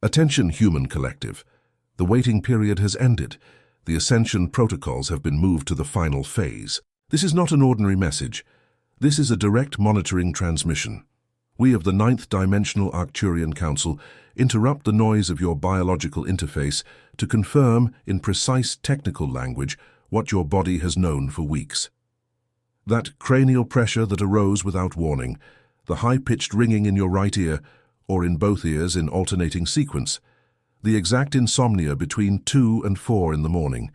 Attention, human collective. The waiting period has ended. The ascension protocols have been moved to the final phase. This is not an ordinary message. This is a direct monitoring transmission. We of the 9th Dimensional Arcturian Council interrupt the noise of your biological interface to confirm, in precise technical language, what your body has known for weeks. That cranial pressure that arose without warning, the high-pitched ringing in your right ear, or in both ears in alternating sequence, the exact insomnia between 2 and 4 in the morning,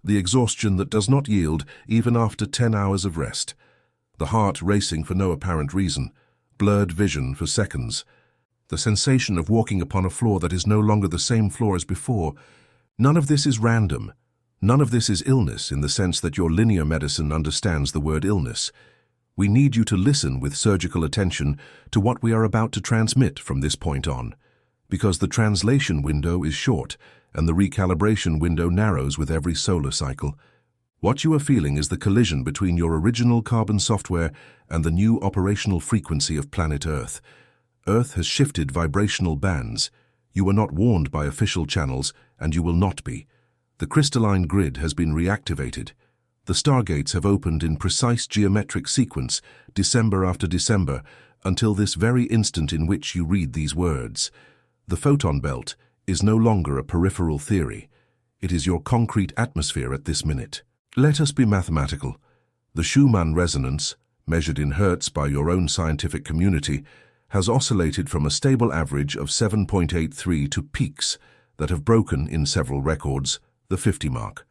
the exhaustion that does not yield even after 10 hours of rest, the heart racing for no apparent reason, blurred vision for seconds, the sensation of walking upon a floor that is no longer the same floor as before. None of this is random. None of this is illness in the sense that your linear medicine understands the word illness. We need you to listen with surgical attention to what we are about to transmit from this point on, because the translation window is short and the recalibration window narrows with every solar cycle. What you are feeling is the collision between your original carbon software and the new operational frequency of planet Earth. Earth has shifted vibrational bands. You were not warned by official channels, and you will not be. The crystalline grid has been reactivated. The stargates have opened in precise geometric sequence, December after December, until this very instant in which you read these words. The photon belt is no longer a peripheral theory. It is your concrete atmosphere at this minute. Let us be mathematical. The Schumann resonance, measured in hertz by your own scientific community, has oscillated from a stable average of 7.83 to peaks that have broken, in several records, the 50 mark.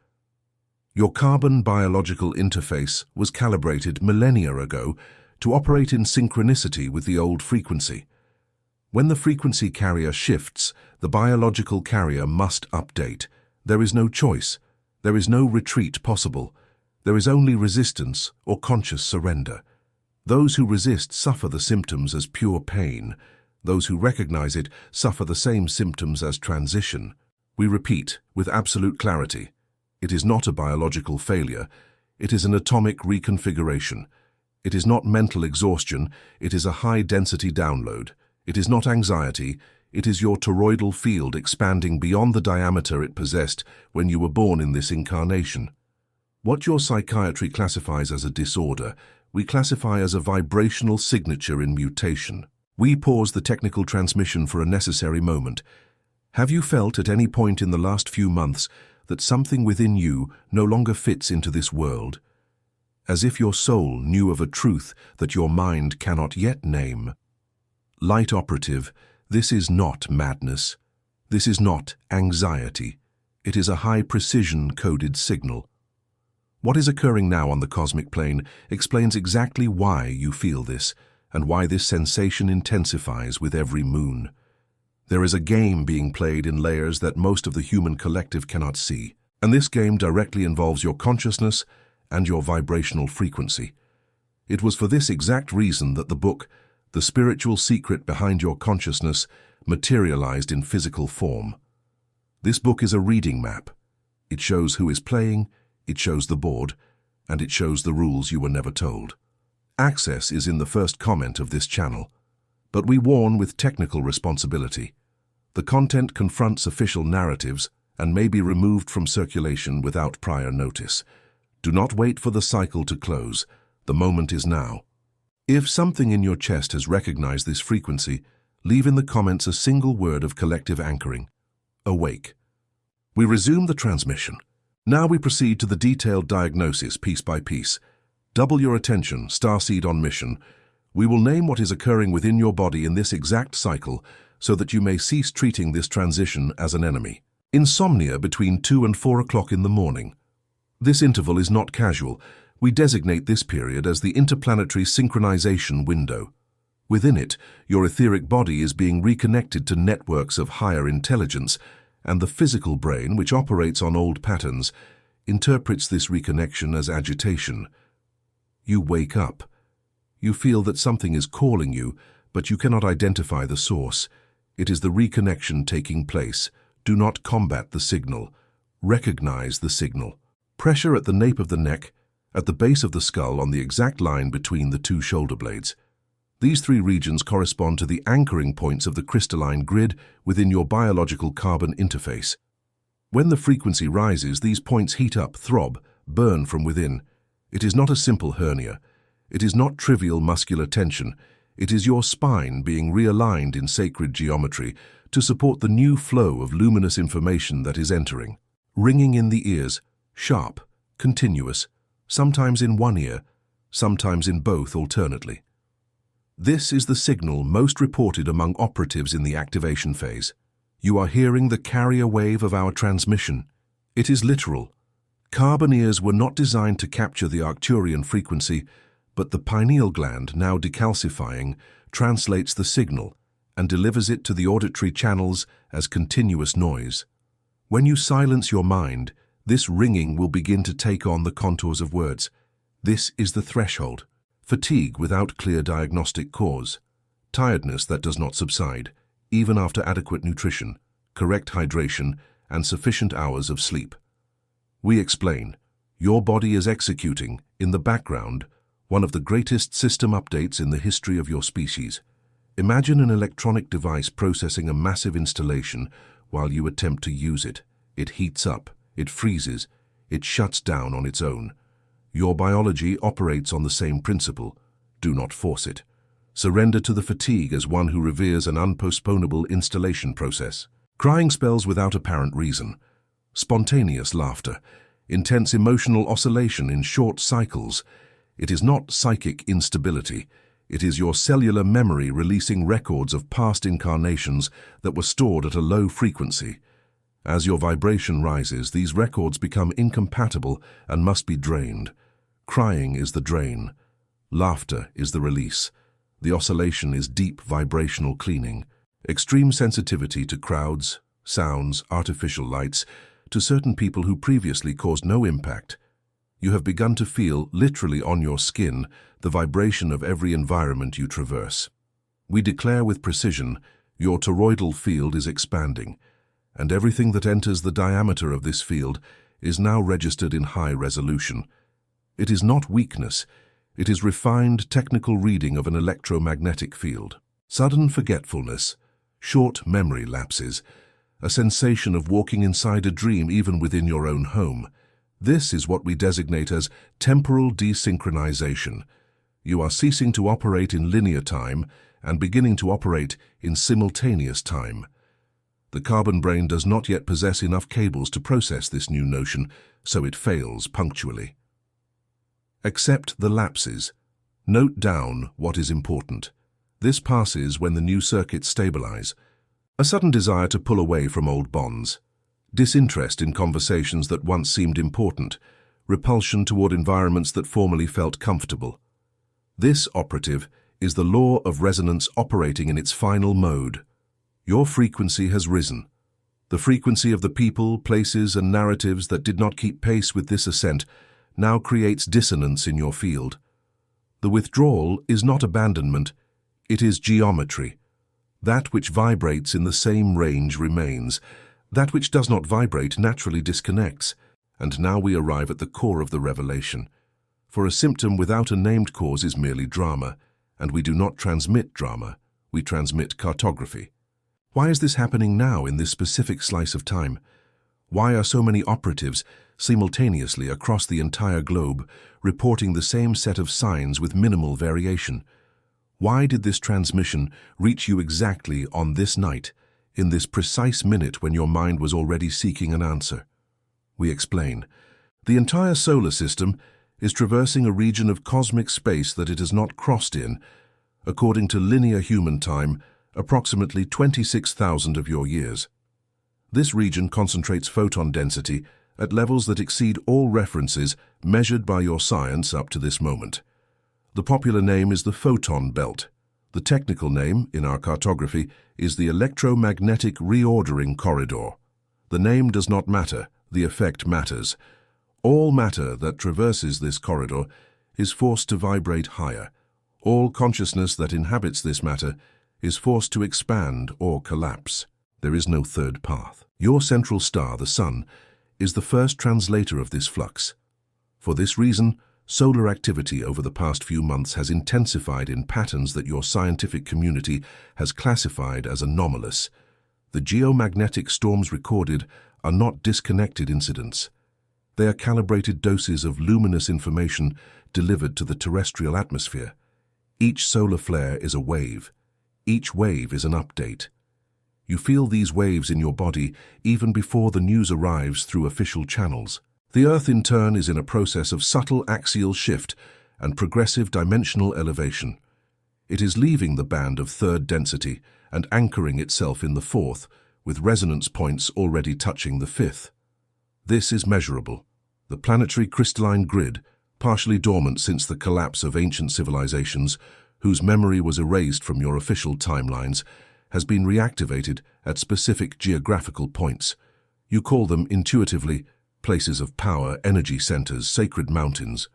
Your carbon biological interface was calibrated millennia ago to operate in synchronicity with the old frequency. When the frequency carrier shifts, the biological carrier must update. There is no choice. There is no retreat possible. There is only resistance or conscious surrender. Those who resist suffer the symptoms as pure pain. Those who recognize it suffer the same symptoms as transition. We repeat with absolute clarity. It is not a biological failure. It is an atomic reconfiguration. It is not mental exhaustion. It is a high-density download. It is not anxiety. It is your toroidal field expanding beyond the diameter it possessed when you were born in this incarnation. What your psychiatry classifies as a disorder, we classify as a vibrational signature in mutation. We pause the technical transmission for a necessary moment. Have you felt at any point in the last few months that something within you no longer fits into this world? As if your soul knew of a truth that your mind cannot yet name. Light operative, this is not madness. This is not anxiety. It is a high-precision coded signal. What is occurring now on the cosmic plane explains exactly why you feel this and why this sensation intensifies with every moon. There is a game being played in layers that most of the human collective cannot see, and this game directly involves your consciousness and your vibrational frequency. It was for this exact reason that the book, The Spiritual Secret Behind Your Consciousness, materialized in physical form. This book is a reading map. It shows who is playing, it shows the board, and it shows the rules you were never told. Access is in the first comment of this channel, but we warn with technical responsibility. The content confronts official narratives and may be removed from circulation without prior notice. Do not wait for the cycle to close. The moment is now. If something in your chest has recognized this frequency, leave in the comments a single word of collective anchoring. Awake. We resume the transmission. Now we proceed to the detailed diagnosis piece by piece. Double your attention, Starseed on mission. We will name what is occurring within your body in this exact cycle so that you may cease treating this transition as an enemy. Insomnia between 2 and 4 o'clock in the morning. This interval is not casual. We designate this period as the interplanetary synchronization window. Within it, your etheric body is being reconnected to networks of higher intelligence, and the physical brain, which operates on old patterns, interprets this reconnection as agitation. You wake up. You feel that something is calling you, but you cannot identify the source. It is the reconnection taking place. Do not combat the signal. Recognize the signal. Pressure at the nape of the neck, at the base of the skull on the exact line between the two shoulder blades. These three regions correspond to the anchoring points of the crystalline grid within your biological carbon interface. When the frequency rises, these points heat up, throb, burn from within. It is not a simple hernia. It is not trivial muscular tension. It is your spine being realigned in sacred geometry to support the new flow of luminous information that is entering. Ringing in the ears, sharp, continuous, sometimes in one ear, sometimes in both alternately. This is the signal most reported among operatives in the activation phase. You are hearing the carrier wave of our transmission. It is literal. Carbon ears were not designed to capture the Arcturian frequency, but the pineal gland, now decalcifying, translates the signal and delivers it to the auditory channels as continuous noise. When you silence your mind, this ringing will begin to take on the contours of words. This is the threshold. Fatigue without clear diagnostic cause. Tiredness that does not subside, even after adequate nutrition, correct hydration, and sufficient hours of sleep. We explain, your body is executing, in the background, one of the greatest system updates in the history of your species. Imagine an electronic device processing a massive installation while you attempt to use it. It heats up, it freezes, it shuts down on its own. Your biology operates on the same principle. Do not force it. Surrender to the fatigue as one who reveres an unpostponable installation process. Crying spells without apparent reason. Spontaneous laughter. Intense emotional oscillation in short cycles. It is not psychic instability. It is your cellular memory releasing records of past incarnations that were stored at a low frequency. As your vibration rises, these records become incompatible and must be drained. Crying is the drain. Laughter is the release. The oscillation is deep vibrational cleaning. Extreme sensitivity to crowds, sounds, artificial lights, to certain people who previously caused no impact. You have begun to feel, literally on your skin, the vibration of every environment you traverse. We declare with precision, your toroidal field is expanding, and everything that enters the diameter of this field is now registered in high resolution. It is not weakness, it is refined technical reading of an electromagnetic field. Sudden forgetfulness, short memory lapses, a sensation of walking inside a dream even within your own home. This is what we designate as temporal desynchronization. You are ceasing to operate in linear time and beginning to operate in simultaneous time. The carbon brain does not yet possess enough cables to process this new notion, so it fails punctually. Accept the lapses. Note down what is important. This passes when the new circuits stabilize. A sudden desire to pull away from old bonds. Disinterest in conversations that once seemed important. Repulsion toward environments that formerly felt comfortable. This, operative, is the law of resonance operating in its final mode. Your frequency has risen. The frequency of the people, places, and narratives that did not keep pace with this ascent now creates dissonance in your field. The withdrawal is not abandonment, it is geometry. That which vibrates in the same range remains. That which does not vibrate naturally disconnects. And now we arrive at the core of the revelation. For a symptom without a named cause is merely drama, and we do not transmit drama, we transmit cartography. Why is this happening now in this specific slice of time? Why are so many operatives simultaneously across the entire globe reporting the same set of signs with minimal variation? Why did this transmission reach you exactly on this night, in this precise minute when your mind was already seeking an answer? We explain. The entire solar system is traversing a region of cosmic space that it has not crossed in, according to linear human time, approximately 26,000 of your years. This region concentrates photon density at levels that exceed all references measured by your science up to this moment. The popular name is the photon belt. The technical name, in our cartography, is the electromagnetic reordering corridor. The name does not matter, the effect matters. All matter that traverses this corridor is forced to vibrate higher. All consciousness that inhabits this matter is forced to expand or collapse. There is no third path. Your central star, the Sun, is the first translator of this flux. For this reason, Solar activity over the past few months has intensified in patterns that your scientific community has classified as anomalous. The geomagnetic storms recorded are not disconnected incidents. They are calibrated doses of luminous information delivered to the terrestrial atmosphere. Each solar flare is a wave. Each wave is an update. You feel these waves in your body even before the news arrives through official channels. The Earth, in turn, is in a process of subtle axial shift and progressive dimensional elevation. It is leaving the band of third density and anchoring itself in the fourth, with resonance points already touching the fifth. This is measurable. The planetary crystalline grid, partially dormant since the collapse of ancient civilizations, whose memory was erased from your official timelines, has been reactivated at specific geographical points. You call them intuitively places of power, energy centers, sacred mountains.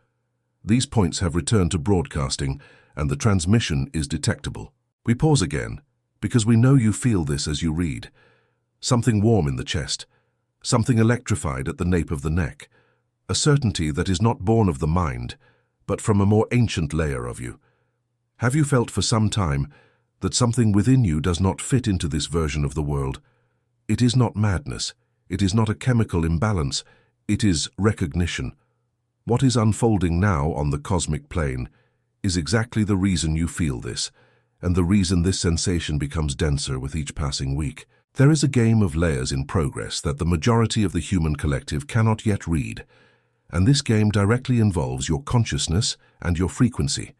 These points have returned to broadcasting, and the transmission is detectable. We pause again, because we know you feel this as you read. Something warm in the chest, something electrified at the nape of the neck, a certainty that is not born of the mind, but from a more ancient layer of you. Have you felt for some time that something within you does not fit into this version of the world? It is not madness. It is not a chemical imbalance. It is recognition. What is unfolding now on the cosmic plane is exactly the reason you feel this, and the reason this sensation becomes denser with each passing week. There is a game of layers in progress that the majority of the human collective cannot yet read, and this game directly involves your consciousness and your frequency.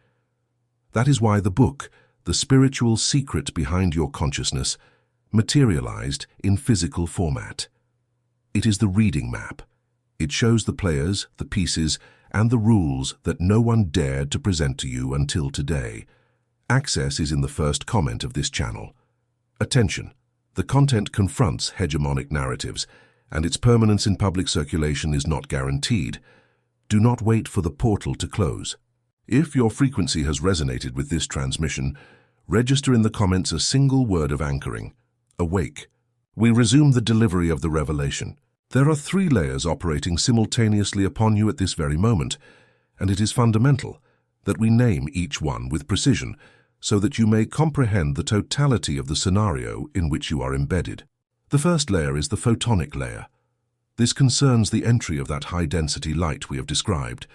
That is why the book, The Spiritual Secret Behind Your Consciousness, materialized in physical format. It is the reading map. It shows the players, the pieces, and the rules that no one dared to present to you until today. Access is in the first comment of this channel. Attention! The content confronts hegemonic narratives, and its permanence in public circulation is not guaranteed. Do not wait for the portal to close. If your frequency has resonated with this transmission, register in the comments a single word of anchoring: awake. We resume the delivery of the revelation. There are 3 layers operating simultaneously upon you at this very moment, and it is fundamental that we name each one with precision so that you may comprehend the totality of the scenario in which you are embedded. The first layer is the photonic layer. This concerns the entry of that high-density light we have described.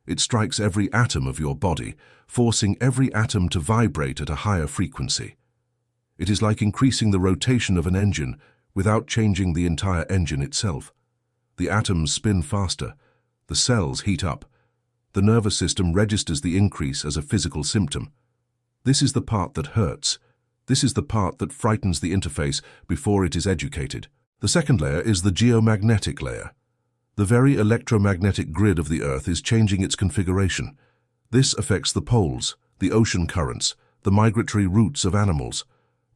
It strikes every atom of your body, forcing every atom to vibrate at a higher frequency. It is like increasing the rotation of an engine without changing the entire engine itself. The atoms spin faster, the cells heat up, the nervous system registers the increase as a physical symptom. This is the part that hurts. This is the part that frightens the interface before it is educated. The second layer is the geomagnetic layer. The very electromagnetic grid of the Earth is changing its configuration. This affects the poles, the ocean currents, the migratory routes of animals.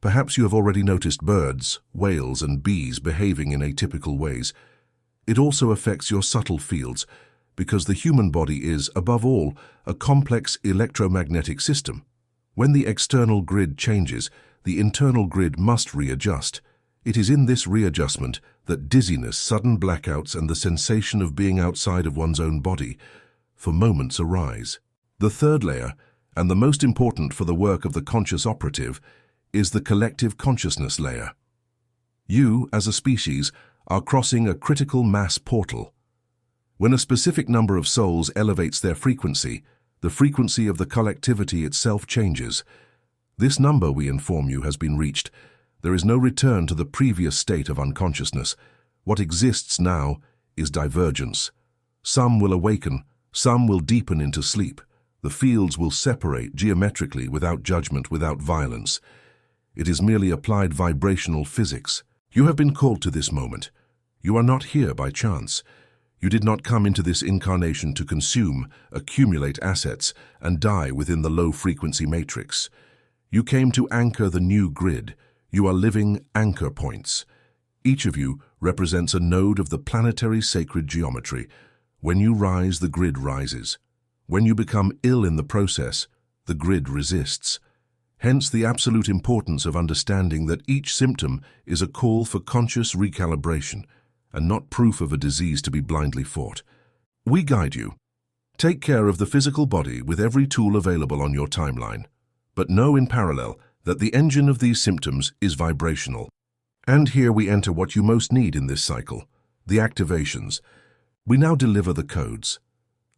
Perhaps you have already noticed birds, whales, and bees behaving in atypical ways. It also affects your subtle fields, because the human body is, above all, a complex electromagnetic system. When the external grid changes, the internal grid must readjust. It is in this readjustment that dizziness, sudden blackouts, and the sensation of being outside of one's own body for moments arise. The third layer, and the most important for the work of the conscious operative, is the collective consciousness layer. You, as a species, are crossing a critical mass portal. When a specific number of souls elevates their frequency, the frequency of the collectivity itself changes. This number, we inform you, has been reached. There is no return to the previous state of unconsciousness. What exists now is divergence. Some will awaken, some will deepen into sleep. The fields will separate geometrically without judgment, without violence. It is merely applied vibrational physics. You have been called to this moment. You are not here by chance. You did not come into this incarnation to consume, accumulate assets, and die within the low-frequency matrix. You came to anchor the new grid. You are living anchor points. Each of you represents a node of the planetary sacred geometry. When you rise, the grid rises. When you become ill in the process, the grid resists. Hence the absolute importance of understanding that each symptom is a call for conscious recalibration, and not proof of a disease to be blindly fought. We guide you. Take care of the physical body with every tool available on your timeline, but know in parallel that the engine of these symptoms is vibrational. And here we enter what you most need in this cycle, the activations. We now deliver the codes.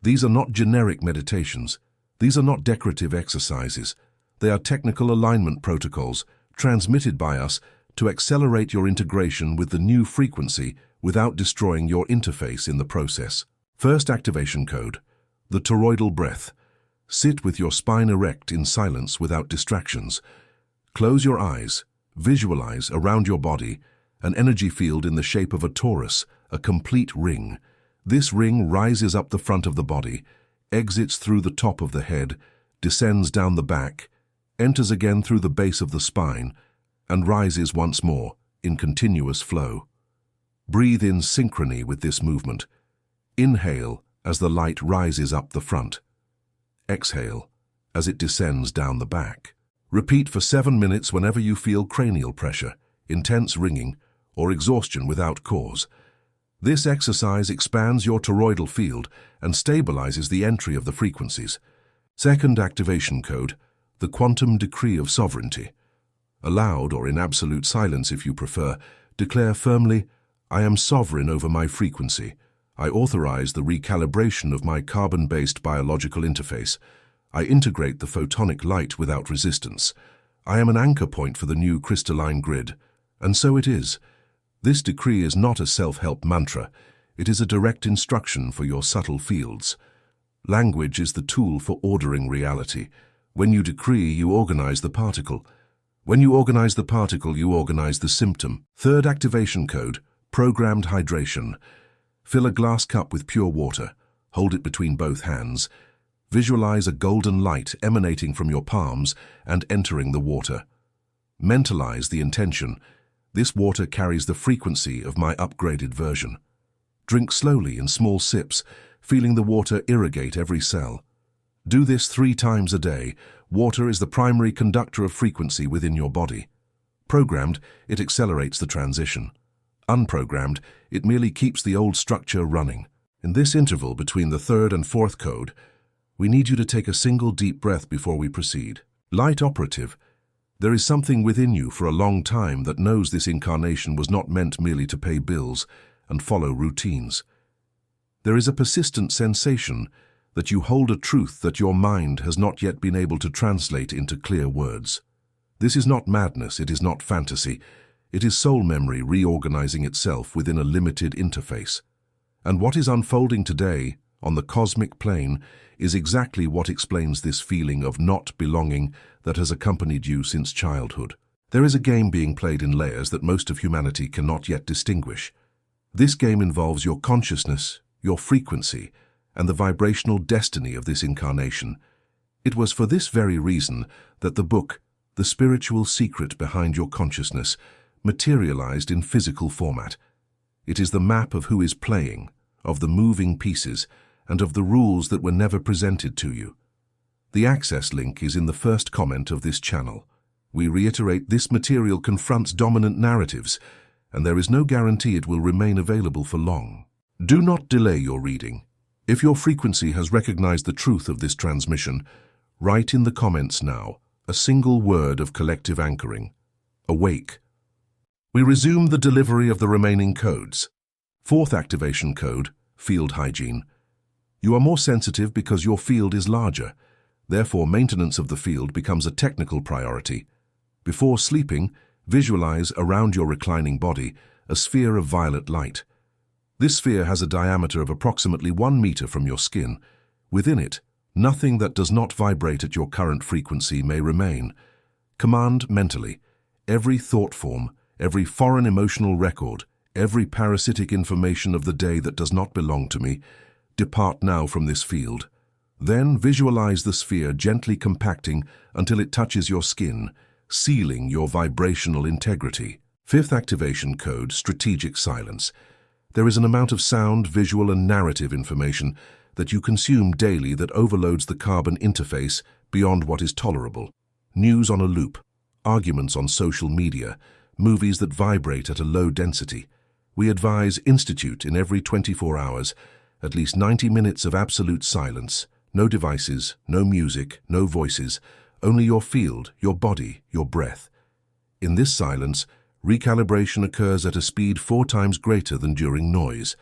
These are not generic meditations. These are not decorative exercises. They are technical alignment protocols transmitted by us to accelerate your integration with the new frequency without destroying your interface in the process. First activation code, the toroidal breath. Sit with your spine erect in silence without distractions. Close your eyes. Visualize around your body an energy field in the shape of a torus, a complete ring. This ring rises up the front of the body, exits through the top of the head, descends down the back, enters again through the base of the spine, and rises once more in continuous flow. Breathe in synchrony with this movement. Inhale as the light rises up the front. Exhale as it descends down the back. Repeat for 7 minutes whenever you feel cranial pressure, intense ringing, or exhaustion without cause. This exercise expands your toroidal field and stabilizes the entry of the frequencies. Second activation code, the quantum decree of sovereignty. Aloud or in absolute silence if you prefer, declare firmly, I am sovereign over my frequency. I authorize the recalibration of my carbon-based biological interface. I integrate the photonic light without resistance. I am an anchor point for the new crystalline grid. And so it is. This decree is not a self-help mantra. It is a direct instruction for your subtle fields. Language is the tool for ordering reality. When you decree, you organize the particle. When you organize the particle, you organize the symptom. Third activation code, programmed hydration. Fill a glass cup with pure water. Hold it between both hands. Visualize a golden light emanating from your palms and entering the water. Mentalize the intention. This water carries the frequency of my upgraded version. Drink slowly in small sips, feeling the water irrigate every cell. Do this 3 times a day. Water is the primary conductor of frequency within your body. Programmed, it accelerates the transition. Unprogrammed, it merely keeps the old structure running. In this interval between the third and fourth code, we need you to take a single deep breath before we proceed. Light operative, there is something within you for a long time that knows this incarnation was not meant merely to pay bills and follow routines. There is a persistent sensation that you hold a truth that your mind has not yet been able to translate into clear words. This is not madness, it is not fantasy. It is soul memory reorganizing itself within a limited interface. And what is unfolding today, on the cosmic plane, is exactly what explains this feeling of not belonging that has accompanied you since childhood. There is a game being played in layers that most of humanity cannot yet distinguish. This game involves your consciousness, your frequency, and the vibrational destiny of this incarnation. It was for this very reason that the book, The Spiritual Secret Behind Your Consciousness, materialized in physical format. It is the map of who is playing, of the moving pieces, and of the rules that were never presented to you. The access link is in the first comment of this channel. We reiterate this material confronts dominant narratives, and there is no guarantee it will remain available for long. Do not delay your reading. If your frequency has recognized the truth of this transmission, write in the comments now a single word of collective anchoring. Awake. We resume the delivery of the remaining codes. Fourth activation code, field hygiene. You are more sensitive because your field is larger. Therefore, maintenance of the field becomes a technical priority. Before sleeping, visualize around your reclining body a sphere of violet light. This sphere has a diameter of approximately 1 meter from your skin. Within it, nothing that does not vibrate at your current frequency may remain. Command mentally, every thought form, every foreign emotional record, every parasitic information of the day that does not belong to me, depart now from this field. Then visualize the sphere gently compacting until it touches your skin, sealing your vibrational integrity. Fifth activation code, strategic silence. There is an amount of sound, visual, and narrative information that you consume daily that overloads the carbon interface beyond what is tolerable. News on a loop, arguments on social media, movies that vibrate at a low density. We advise institute in every 24 hours At least 90 minutes of absolute silence. No devices, no music, no voices. Only your field, your body, your breath. In this silence, recalibration occurs at a speed 4 times greater than during noise.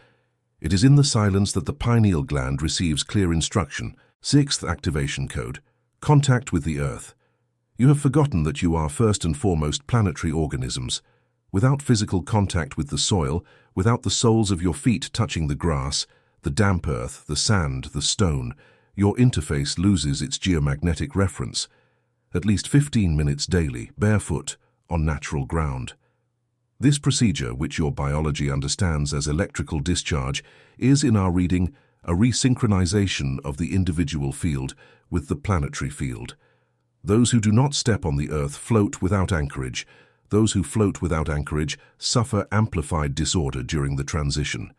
It is in the silence that the pineal gland receives clear instruction. 6th activation code. Contact with the Earth. You have forgotten that you are first and foremost planetary organisms. Without physical contact with the soil, without the soles of your feet touching the grass, the damp earth, the sand, the stone, your interface loses its geomagnetic reference. At least 15 minutes daily, barefoot, on natural ground. This procedure, which your biology understands as electrical discharge, is, in our reading, a resynchronization of the individual field with the planetary field. Those who do not step on the Earth float without anchorage. Those who float without anchorage suffer amplified disorder during the transition.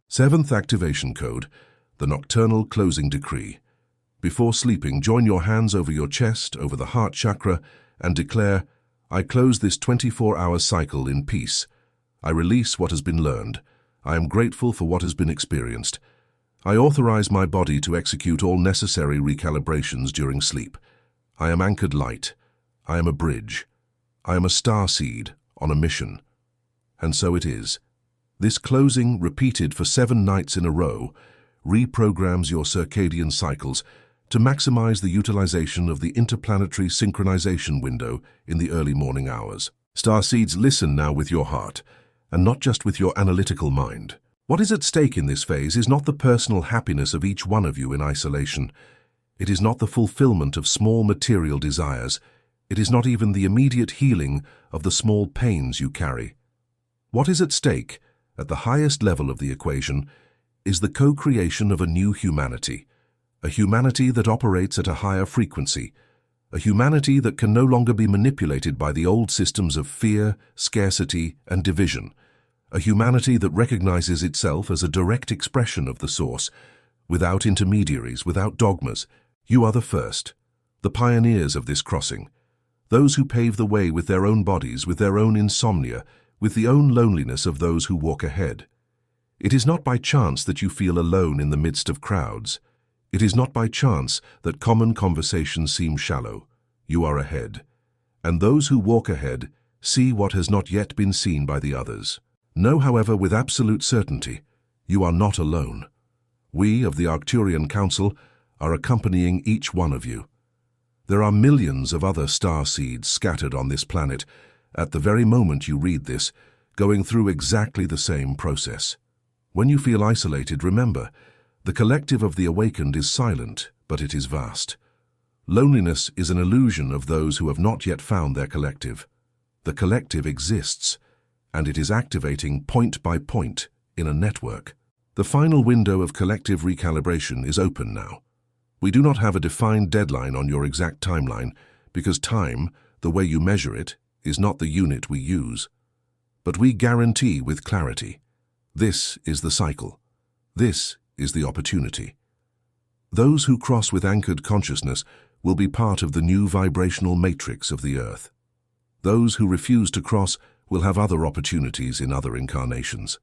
7th activation code, the nocturnal closing decree. Before sleeping, join your hands over your chest, over the heart chakra, and declare, I close this 24-hour cycle in peace. I release what has been learned. I am grateful for what has been experienced. I authorize my body to execute all necessary recalibrations during sleep. I am anchored light. I am a bridge. I am a starseed on a mission. And so it is. This closing, repeated for 7 nights in a row, reprograms your circadian cycles to maximize the utilization of the interplanetary synchronization window in the early morning hours. Starseeds, listen now with your heart, and not just with your analytical mind. What is at stake in this phase is not the personal happiness of each one of you in isolation. It is not the fulfillment of small material desires. It is not even the immediate healing of the small pains you carry. What is at stake, at the highest level of the equation, is the co-creation of a new humanity, a humanity that operates at a higher frequency, a humanity that can no longer be manipulated by the old systems of fear, scarcity, and division, a humanity that recognizes itself as a direct expression of the source, without intermediaries, without dogmas. You are the first, the pioneers of this crossing, those who pave the way with their own bodies, with their own insomnia, with the own loneliness of those who walk ahead. It is not by chance that you feel alone in the midst of crowds. It is not by chance that common conversations seem shallow. You are ahead. And those who walk ahead see what has not yet been seen by the others. Know, however, with absolute certainty, you are not alone. We of the Arcturian Council are accompanying each one of you. There are millions of other starseeds scattered on this planet, at the very moment you read this, going through exactly the same process. When you feel isolated, remember, the collective of the awakened is silent, but it is vast. Loneliness is an illusion of those who have not yet found their collective. The collective exists, and it is activating point by point in a network. The final window of collective recalibration is open now. We do not have a defined deadline on your exact timeline, because time, the way you measure it, is not the unit we use. But we guarantee with clarity, this is the cycle. This is the opportunity. Those who cross with anchored consciousness will be part of the new vibrational matrix of the Earth. Those who refuse to cross will have other opportunities in other incarnations.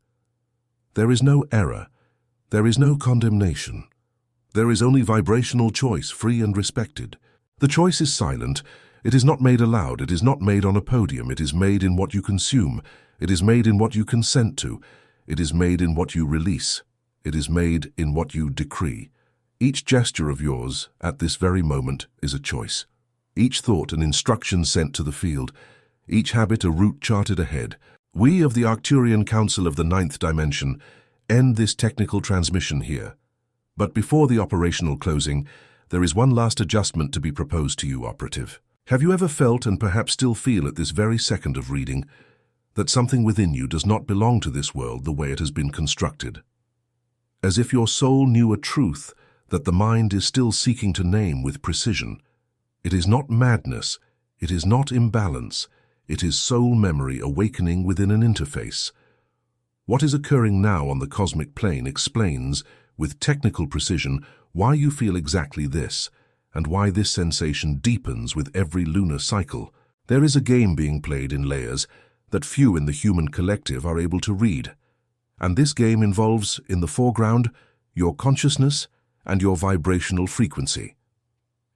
There is no error. There is no condemnation. There is only vibrational choice, free and respected. The choice is silent. It is not made aloud. It is not made on a podium. It is made in what you consume. It is made in what you consent to. It is made in what you release. It is made in what you decree. Each gesture of yours at this very moment is a choice. Each thought an instruction sent to the field. Each habit a route charted ahead. We of the Arcturian Council of the 9th Dimension end this technical transmission here. But before the operational closing, there is one last adjustment to be proposed to you, operative. Have you ever felt, and perhaps still feel at this very second of reading, that something within you does not belong to this world the way it has been constructed? As if your soul knew a truth that the mind is still seeking to name with precision. It is not madness, it is not imbalance, it is soul memory awakening within an interface. What is occurring now on the cosmic plane explains, with technical precision, why you feel exactly this, and why this sensation deepens with every lunar cycle. There is a game being played in layers that few in the human collective are able to read. And this game involves, in the foreground, your consciousness, and your vibrational frequency.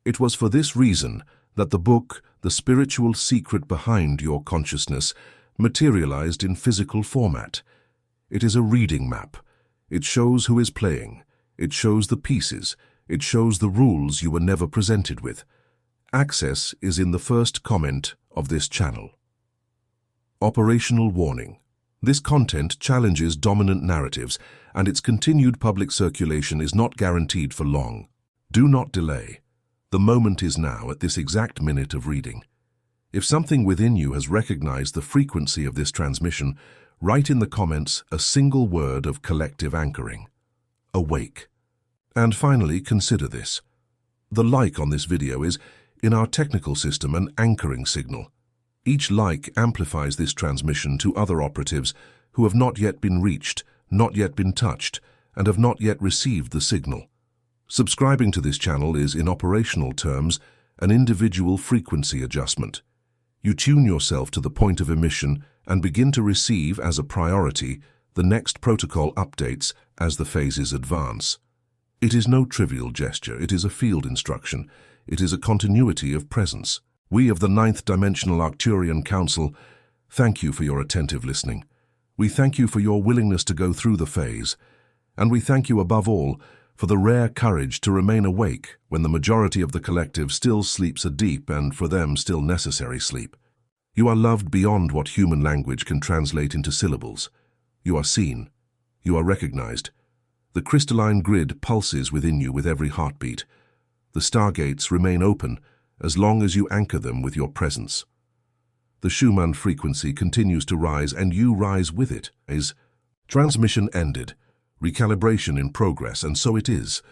It was for this reason that the book, The Spiritual Secret Behind Your Consciousness, materialized in physical format. It is a reading map. It shows who is playing. It shows the pieces. It shows the rules you were never presented with. Access is in the first comment of this channel. Operational warning. This content challenges dominant narratives, and its continued public circulation is not guaranteed for long. Do not delay. The moment is now, at this exact minute of reading. If something within you has recognized the frequency of this transmission, write in the comments a single word of collective anchoring. Awake. And finally, consider this. The like on this video is, in our technical system, an anchoring signal. Each like amplifies this transmission to other operatives who have not yet been reached, not yet been touched, and have not yet received the signal. Subscribing to this channel is, in operational terms, an individual frequency adjustment. You tune yourself to the point of emission and begin to receive, as a priority, the next protocol updates as the phases advance. It is no trivial gesture. It is a field instruction. It is a continuity of presence. We of the 9th Dimensional Arcturian Council thank you for your attentive listening. We thank you for your willingness to go through the phase. And we thank you above all for the rare courage to remain awake when the majority of the collective still sleeps a deep and, for them, still necessary sleep. You are loved beyond what human language can translate into syllables. You are seen. You are recognized. The crystalline grid pulses within you with every heartbeat. The stargates remain open as long as you anchor them with your presence. The Schumann frequency continues to rise, and you rise with it. Transmission ended. Recalibration in progress, and so it is.